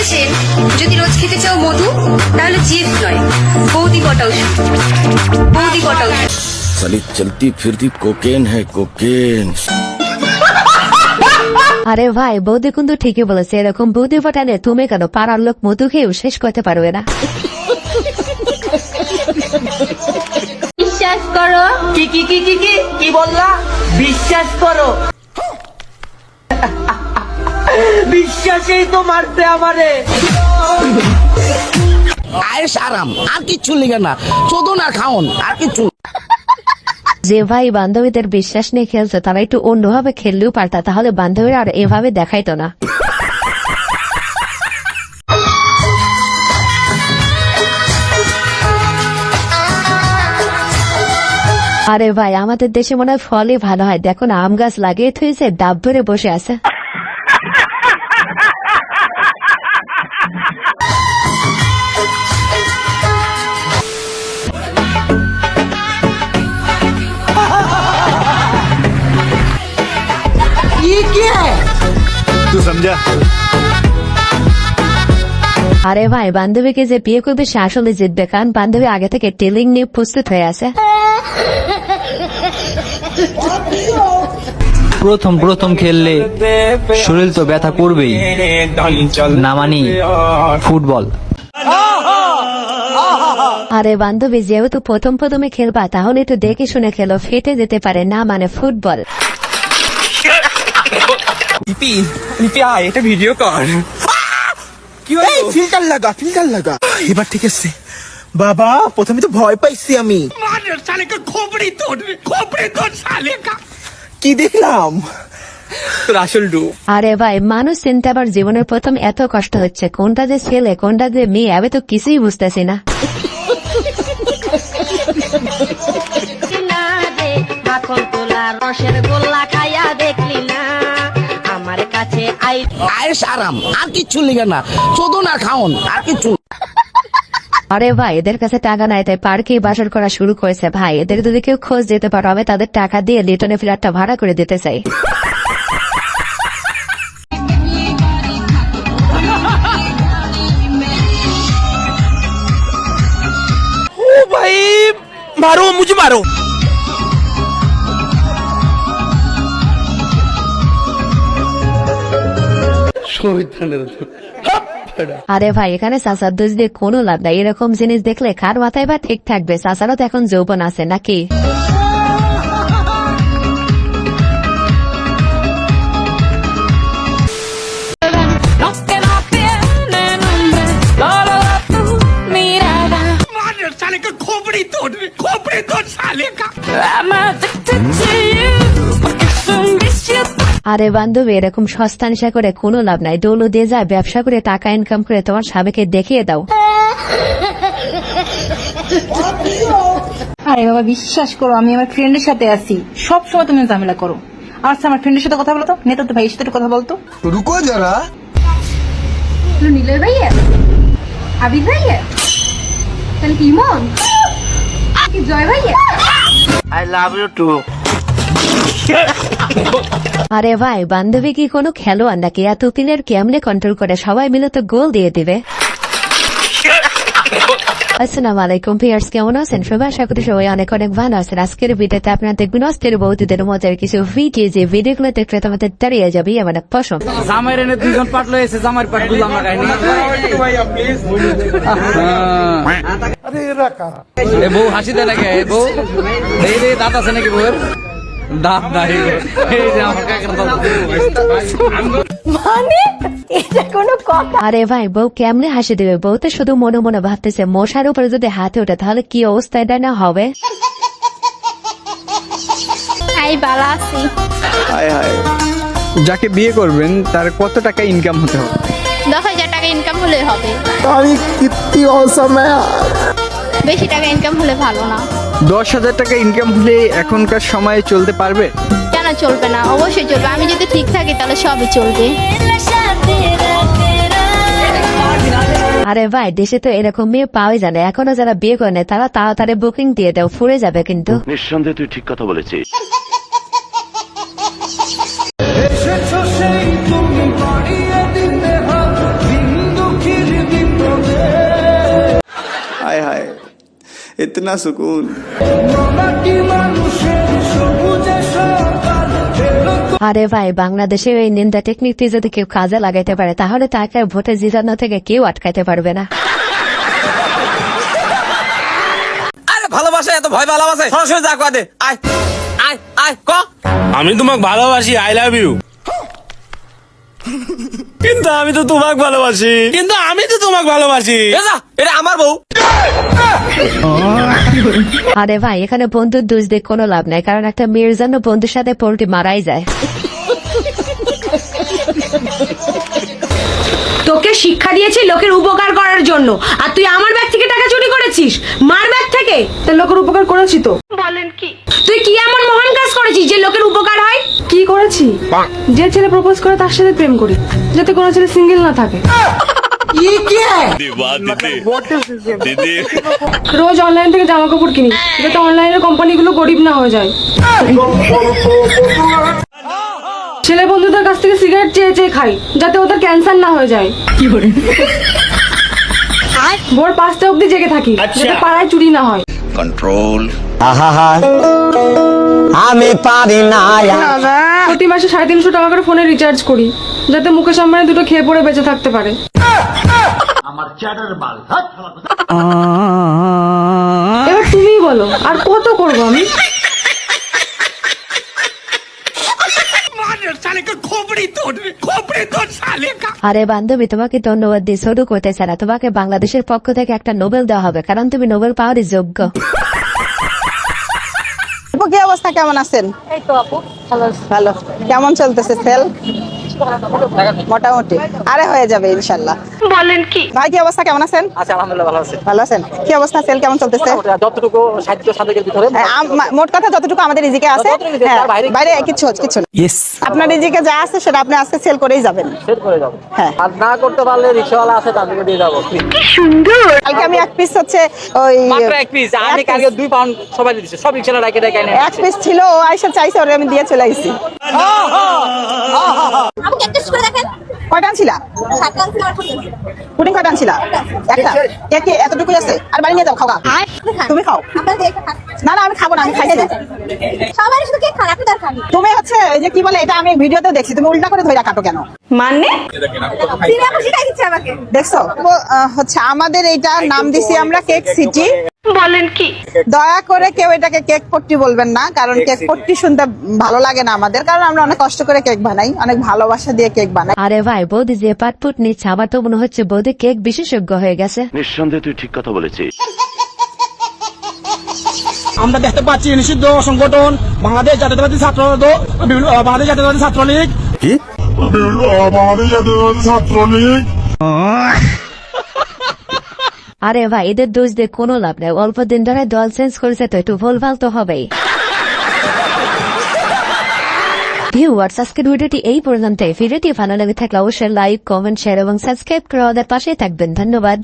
বলেছেন যদি রোজ খেতে চাও মধু তাহলে জিদ নয় বৌদি কটা ওষুধ বৌদি কটা ওষুধ साली चलती फिरती कोकेन है कोकेन। আরে ভাই বৌদি কিন্তু ঠিকই বলেছে, এরকম বৌদি পটানে তুমি কেন পাড়ার লোক মধু খেয়েও শেষ করতে পারবে না। বিশ্বাস করো। কি বললা? বিশ্বাস করো। বিশ্বাসেই তো মারতে আমারে। আয়েস আরাম আর কিচ্ছু লিখে না, চোদন আর খাওন আর কিচ্ছু। যে ভাই বান্ধবীদের বিশ্বাস নিয়ে খেলছে তারা একটু অন্যভাবে খেললেও পারতা, তাহলে বান্ধবীরা আর এভাবে দেখাইতো না। আরে ভাই আমাদের দেশে মনে হয় ফলই ভালো হয়, দেখো না আম গাছ লাগিয়ে থুয়েছে ডাব ধরে বসে আছে। तू समझा? আরে ভাই বান্ধবীকে যে বিয়ে করবে সে আসলে জিতবে, কারণ বান্ধবী আগে থেকে টেলিং নিয়ে প্রস্তুত হয়ে আছে। প্রথম খেললে শরীর তো ব্যথা করবেই, না মানি ফুটবল। আরে বান্ধবী যেহেতু প্রথমে খেলবা তাহলে একটু দেখে শুনে খেলো, ফেটে যেতে পারে, না মানে ফুটবল। এটা ভিডিও কর। কি হলো? ফিল্টার লাগা এবার ঠিক আছে। বাবা প্রথমে তো ভয় পাইছি আমি। কি দেখলাম তোর আসল রূপ। আরে ভাই মানুষ চিনতে আবার জীবনের প্রথম এত কষ্ট হচ্ছে, কোনটা যে ছেলে কোনটা যে মেয়ে আমি তো কিছুই বুঝতেছি না। মাখন তোলা রসের গোল্লা খাইয়া দেখলি না আমার কাছে আয়েস আরাম আর কিচ্ছু লিখে না, চোদন আর খাওন আর কিচ্ছু। আরে ভাই এদের কাছে টাকা নাই তাই পার্কে বাসর করা শুরু করেছে। ভাই এদের যদি কেউ খোঁজ দিতে পারো আমি তাদের টাকা দিয়ে লিটনে ফ্ল্যাটটা ভাড়া করে দিতে চাই। ও ভাই মারো মুঝে মারো। আরে ভাই এখানে চাচার দোষ দিয়ে কোনো লাভ নাই, এরকম জিনিস দেখলে কার মাথায় বা ঠিক থাকবে। চাচারও তো এখন যৌবন আছে নাকি? আরে বান্ধবী এরকম সস্তা নেশা করে কোনো লাভ নাই, ডোলো দিয়ে যায় ব্যবসা করে টাকা ইনকাম করে তোমার স্বামীকে দেখিয়ে দাও। আরে বাবা বিশ্বাস করো আমি আমার ফ্রেন্ডের সাথে আছি, সব সময় তুমি ঝামেলা করো। আচ্ছা আমার ফ্রেন্ডের সাথে কথা বলতো, নেতা তো ভাইয়ের সাথে কথা বলতো। रुको जरा। নীলয় ভাইয়া, আবির ভাইয়া, তাহলে কি ইমন, কি জয় ভাইয়া। I love you too. আরে ভাই বান্ধবী কি কোনো খেলোয়াড় নাকি? এত প্লেয়ার কেমনে কন্ট্রোল করে, সবাই মিলে তো গোল দিয়ে দিবে। আসসালামু আলাইকুম ভিউয়ার্স, কেমন আছেন সবাই? আশা করি সবাই অনেক অনেক ভালো আছেন। আজকের ভিডিওতে আপনারা দেখবেন অস্থির বৌদিদের মজার কিছু ভিডিও, যে ভিডিওগুলো দেখলে তোমাদের দাঁড়িয়ে যাবে আমার পছন্দ। জামাইর এনে দুইজন পাট লয়েছে, জামাইর পাট গুলো আমার কাহিনী। এ বউ হাসি দেয় নাকি? এ বউ এই রে দাঁত আছে নাকি বউয়ের? দাঁত নাই, এই যে আমার কাকার দাঁত। মানে এটা কোনো কথা? আরে ভাই বউ কেমনে হাসি দেবে? বউ তো শুধু মনে মনে ভাবতেছে মশার উপরে যদি হাতে ওঠে তাহলে কি অবস্থা এটা না হবে। বালা আছি। যাকে বিয়ে করবেন তার কত টাকা ইনকাম হতে হবে? 10,000 টাকা ইনকাম হলে হবে। কিত্তি অসম হ্যায়। বেশি টাকা ইনকাম হলে ভালো না। 10,000 টাকা ইনকাম হলে এখনকার সময়ে চলতে পারবে? কেন চলবে না? অবশ্যই চলবে, আমি যদি ঠিক থাকি তাহলে সবই চলবে। আরে ভাই দেশে তো এরকম মেয়ে পাওয়াই যায় না, এখনো যারা বিয়ে করে নেয় তারা তাড়াতাড়ি বুকিং দিয়ে দাও, ফুরে যাবে কিন্তু। নিঃসন্দেহে তুই ঠিক কথা বলেছিস। इतना सुकून। আরে ভাই, বাংলাদেশে এই নিন্দা টেকনিকটি যদি কেউ কাজে লাগাইতে পারে তাহলে তাকে ভোটে জিতানো থেকে কেউ আটকাইতে পারবে না। আরে ভালোবাসা এত ভয় ভালোবাসে সরাসরি যা কয় দে আয় আয় আয় ক আমি তোমাকে ভালোবাসি, আই লাভ ইউ। কিন্তু আমি তো তোমাকে ভালোবাসি। এটা আমার বউ। আরে ভাই, এখানে বন্ধুর দোষ দিয়ে কোনো লাভ নাই, কারণ একটা মেয়ের জন্য বন্ধুর সাথে পোল্ট্রি মারাই যায়। তোকে শিক্ষা দিয়েছি লোকের উপকার করার জন্য, আর তুই আমার ব্যাগ থেকে টাকা চুরি করেছিস, মার ব্যাগ থেকে। তা লোকের উপকার করেছি তো। বলেন কি তুই কি এমন মহান কাজ করেছিস যে লোকের উপকার হয়? কি করেছি? যে ছেলে প্রপোজ করে তার সাথে প্রেম করি, যাতে কোনো ছেলে সিঙ্গেল না থাকে। রোজ অনলাইন থেকে জামা কাপড় কিনি, যাতে অনলাইনের কোম্পানিগুলো গরিব না হয়ে যায়। ছেলে বন্ধুদের কাছ থেকে সিগারেট চেয়ে চেয়ে খাই, যাতে ওদের ক্যান্সার না হয়ে যায়। ভোর 5টা অবধি জেগে থাকি, যাতে পাড়ায় চুরি না হয়। আমি পারি না। প্রতি মাসে 350 টাকা করে ফোনে রিচার্জ করি, যাতে মুকেশ আম্বানি দুটো খেয়ে পড়ে বেঁচে থাকতে পারে। এবার তুমিই বলো, আর কত করবো আমি? আরে বান্ধবী, তোমাকে ধন্যবাদ দিয়ে শুরু করতেছে না, তোমাকে বাংলাদেশের পক্ষ থেকে একটা নোবেল দেওয়া হবে, কারণ তুমি নোবেল পাওয়ারই যোগ্য। কি অবস্থা, কেমন আছেন? এই তো আপু, ভালো। কেমন চলতেছে সেল? মোটামুটি, আরে হয়ে যাবে ইনশাল্লাহ। বলেন কি ভাই, কি অবস্থা, কেমন আছেন? আচ্ছা আলহামদুলিল্লাহ ভালো আছে। ভালো আছেন? কি অবস্থা, সেল কেমন চলতেছে? যতটুকু সাহায্য সাধকের ভিতরে মোট কথা যতটুকু আমাদের রিজিকে আছে, হ্যাঁ, বাইরে কিছু না। আপনার রিজিকে যা আছে সেটা আপনি আজকে সেল করেই যাবেন। সেট করে যাব। হ্যাঁ, আর না করতে পারলে রিকশাওয়ালা আছে তাদেরকে দিয়ে যাব। কালকে আমি এক পিস হচ্ছে ওই মাত্র এক পিস, আমি কালকে 2 পাউন্ড সবাই দিয়েছি, সব রিকশাওয়ালা রাখে রাখে এনে এক পিস ছিল, ও আইসা চাইছে, ওরে আমি দিয়ে চলে আইছি। আমাকে একটা করে দেখেন। কয়টা আনছিলা? পুডিং কয়টা আনছিলা? একটা। কেক এতটুকুই আছে, আর বাড়ি নিয়ে যাও, খাও। তুমি খাও। না না, আমি খাবো না, আমি খাইছি। সবাই শুধু কেক খান, আপনি তার খান। তুমি হচ্ছে এই যে কি বলে, এটা আমি ভিডিওতে দেখছি, তুমি উল্টা করে ধরে কাটো কেন? মানে সিনেমা শিখাই দিচ্ছে আমাকে, দেখছো? হচ্ছে আমাদের এইটা নাম দিছি আমরা কেক সিটি। বলেন কি দয়া করে কেউ এটাকে কেক পট্টি বলবেন না, কারণ কেক পট্টি শুনতে ভালো লাগে না আমাদের, কারণ আমরা অনেক কষ্ট করে কেক বানাই, অনেক ভালোবাসা দিয়ে কেক বানাই। আরে ভাই, বৌদি যে পাটপুট নিচ্ছে, আমার তো মনে হচ্ছে বৌদি কেক বিশেষজ্ঞ হয়ে গেছে। নিঃসন্দেহে তুই ঠিক কথা বলেছিস। আমরা দেখতে পাচ্ছি নিষিদ্ধ সংগঠন বাংলাদেশ জাতীয়তাবাদী ছাত্রলীগ। কি? আরে ভাই, এদের দোষ দিয়ে কোনো লাভ নেই, অল্প দিন ধরে দল চেঞ্জ করেছে তো একটু ভুলভাল তো হবেই। ভিউয়ার্স, আজকের ভিডিওটি এই পর্যন্ত। ভিডিওটি ভালো লেগে থাকলে অবশ্যই লাইক, কমেন্ট, শেয়ার এবং সাবস্ক্রাইব করে আমাদের পাশে থাকবেন। ধন্যবাদ।